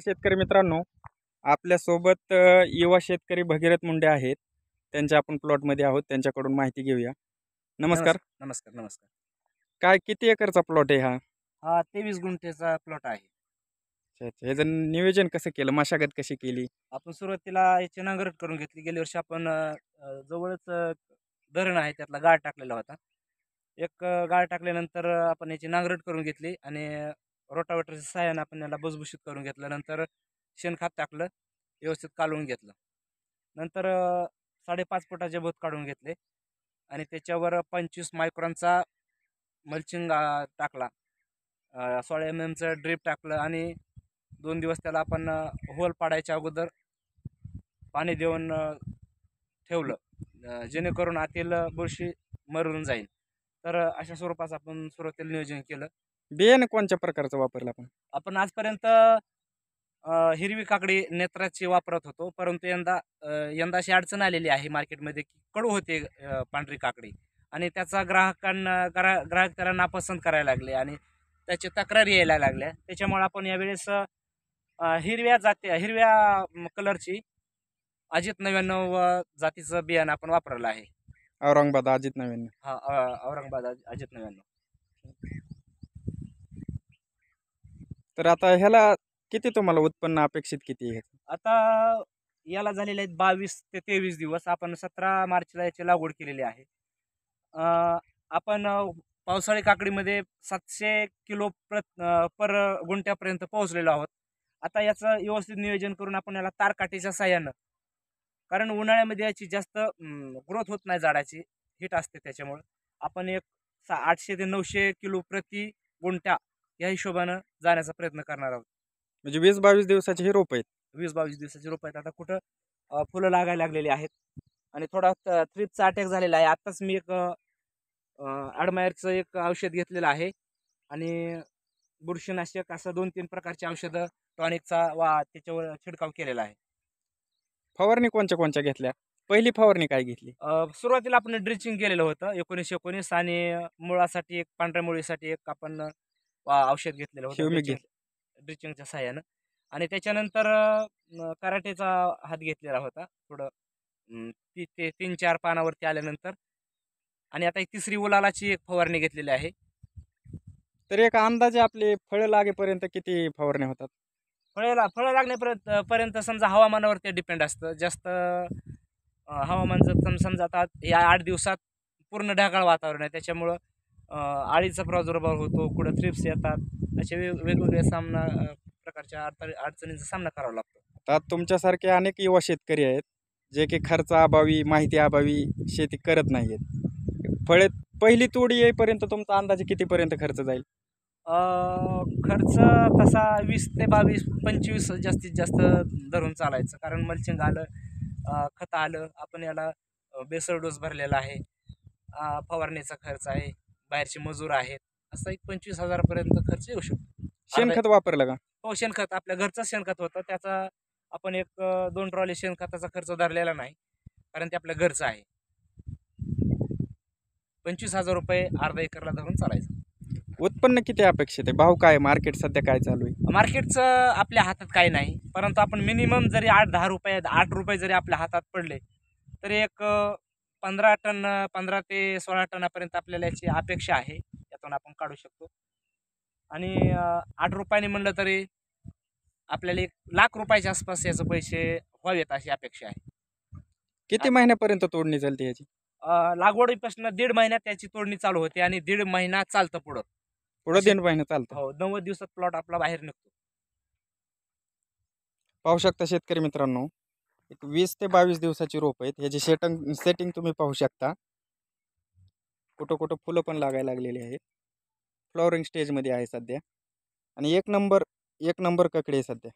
शेतकरी मित्रांनो, आपल्यासोबत युवा शेतकरी भगीरथ मुंडे आहेत. त्यांच्या आपण प्लॉटमध्ये आहोत. त्यांच्याकडून माहिती घेऊया. नमस्कार. नमस्कार नमस्कार. काय किती एकरचा प्लॉट आहे हा? हा 23 गुंठेचा प्लॉट आहे. अच्छा, अच्छा. ह्याचं नियोजन कसं केलं? मशागत कशी केली? आपण सुरुवातीला याची नांगरट करून घेतली. गेल्या वर्षी आपण जवळच धरण आहे त्यातला गाळ टाकलेला होता. एक गाळ टाकल्यानंतर आपण याची नांगरट करून घेतली आणि रोटावेटरच्या सहाय्याने आपण याला भुसभुशीत करून घेतलं. नंतर शेणखत टाकलं, व्यवस्थित कालवून घेतलं. नंतर 5.5 फुटाचे भूत काढून घेतले आणि त्याच्यावर 25 मायक्रॉनचा मल्चिंग टाकला. 16 एमएमचं ड्रीप टाकलं आणि 2 दिवस त्याला आपण होल पाडायच्या अगोदर पाणी देऊन ठेवलं, जेणेकरून आतील बुरशी मरून जाईल. तर अशा स्वरूपाचं आपण सुरुवातीला नियोजन केलं. बियाणं कोणत्या प्रकारचं वापरलं आपण? आपण आजपर्यंत हिरवी काकडी नेत्राची वापरत होतो, परंतु यंदा अशी अडचण आलेली आहे मार्केटमध्ये की कडू होते पांढरी काकडी आणि त्याचा ग्राहक त्याला नापसंत करायला लागले आणि त्याची तक्रारी यायला लागल्या. त्याच्यामुळे आपण यावेळेस हिरव्या कलरची अजित 99 जातीचं बियाणं आपण वापरलं आहे. औरंगाबाद अजित नवीन. हा औरंगाबाद अजित 99. तर आता ह्याला किती तुम्हाला उत्पन्न अपेक्षित किती आहे? आता याला झालेले आहेत 22 ते 23 दिवस. आपण 17 मार्चला याची लागवड केलेली आहे. आपण पावसाळी काकडीमध्ये 700 किलो पर गुंठ्यापर्यंत पोहोचलेलो आहोत. आता याचं व्यवस्थित नियोजन करून आपण याला तारकाठीच्या साह्यानं, कारण उन्हाळ्यामध्ये याची जास्त ग्रोथ होत नाही झाडाची, हिट असते, त्याच्यामुळं आपण एक 800 ते 900 किलो प्रति गुंठा या हिशोबानं जाण्याचा प्रयत्न करणार आहोत. म्हणजे 20-22 दिवसाचे हे रोप आहेत. 20-22 दिवसाचे रोप आहेत. आता कुठं फुलं लागायला लागलेली आहेत आणि थोडा थ्रिप्सचा अटॅक झालेला आहे. आत्ताच मी एक ॲडमायरचं एक औषध घेतलेलं आहे आणि बुरशीनाशक असं 2-3 प्रकारचे औषधं टॉनिकचा त्याच्यावर छिडकाव केलेला आहे. फवारणी कोणत्या घेतल्या? पहिली फवारणी काय घेतली? सुरुवातीला आपण ड्रिचिंग केलेलं होतं 19-19 आणि मुळासाठी एक, पांढऱ्या मुळीसाठी एक आपण औषध घेतलेलं होतं ड्रिचिंगच्या सहाय्यानं आणि त्याच्यानंतर कराटेचा हात घेतलेला होता थोडं ते 3-4 पानावरती आल्यानंतर आणि आता एक तिसरी उलालाची एक फवारणी घेतलेली आहे. तर एक अंदाजे आपले फळं लागेपर्यंत किती फवारण्या होतात? फळं लागण्यापर्यंत समजा हवामानावरती डिपेंड असतं. जास्त हवामान जर समजा आता या 8 दिवसात पूर्ण ढगाळ वातावरण आहे, त्याच्यामुळं आळीचा प्रादुर्भाव होतो, कुठं थ्रिप्स येतात, असे वेगवेगळ्या प्रकारच्या अडचणींचा सामना करावा लागतो. आता तुमच्यासारखे अनेक युवा शेतकरी आहेत जे की खर्चाअभावी, माहिती अभावी शेती करत नाही आहेत. पहिली तोडी येईपर्यंत तुमचा अंदाजे कितीपर्यंत खर्च जाईल? खर्च तसा 20 ते 22-25 जास्तीत जास्त धरून चालायचं, कारण मल्चिंग आलं, खत आलं, आपण याला बेसर डोस भरलेला आहे, फवारणीचा खर्च आहे, बाहेरचे मजूर आहेत, असा एक 25,000 पर्यंत खर्च येऊ शकतो. शेणखत वापरलं का? हो, शेणखत आपल्या घरचं शेणखत होतं, त्याचा आपण एक 2 ट्रॉली शेणखताचा खर्च धरलेला नाही, कारण ते आपल्या घरचं आहे. 25,000 रुपये अर्धा एकरला धरून चालायचं. उत्पन्न किती अपेक्षित आहे? भाव काय? मार्केट सध्या काय चालू आहे? मार्केटचं आपल्या हातात काही नाही, परंतु आपण मिनिमम जरी 8-10 रुपये 8 रुपये जरी आपल्या हातात पडले तरी एक 15 ते 16 टनापर्यंत आपल्याला याची अपेक्षा आहे, यातून आपण काढू शकतो. आणि 8 रुपयाने म्हणलं तरी आपल्याला 1,00,000 रुपयाच्या आसपास याचे पैसे व्हावेत अशी अपेक्षा आहे. किती महिन्यापर्यंत तोडणी चालते याची? लागवडीपासून 1.5 महिन्यात त्याची तोडणी चालू होते आणि 1.5 महिना चालतं पुढं. 1.5 महिना चालतं. हो, 90 दिवसात प्लॉट आपला बाहेर निघतो. पाहू शकता शेतकरी मित्रांनो, एक 20 ते 22 दिवसाची रोप आहेत. याची सेटिंग तुम्ही पाहू शकता. कुठं कुठं फुलं पण लागायला लागलेली आहेत. फ्लॉवरिंग स्टेजमध्ये आहे सध्या आणि एक नंबर ककडी आहे सध्या.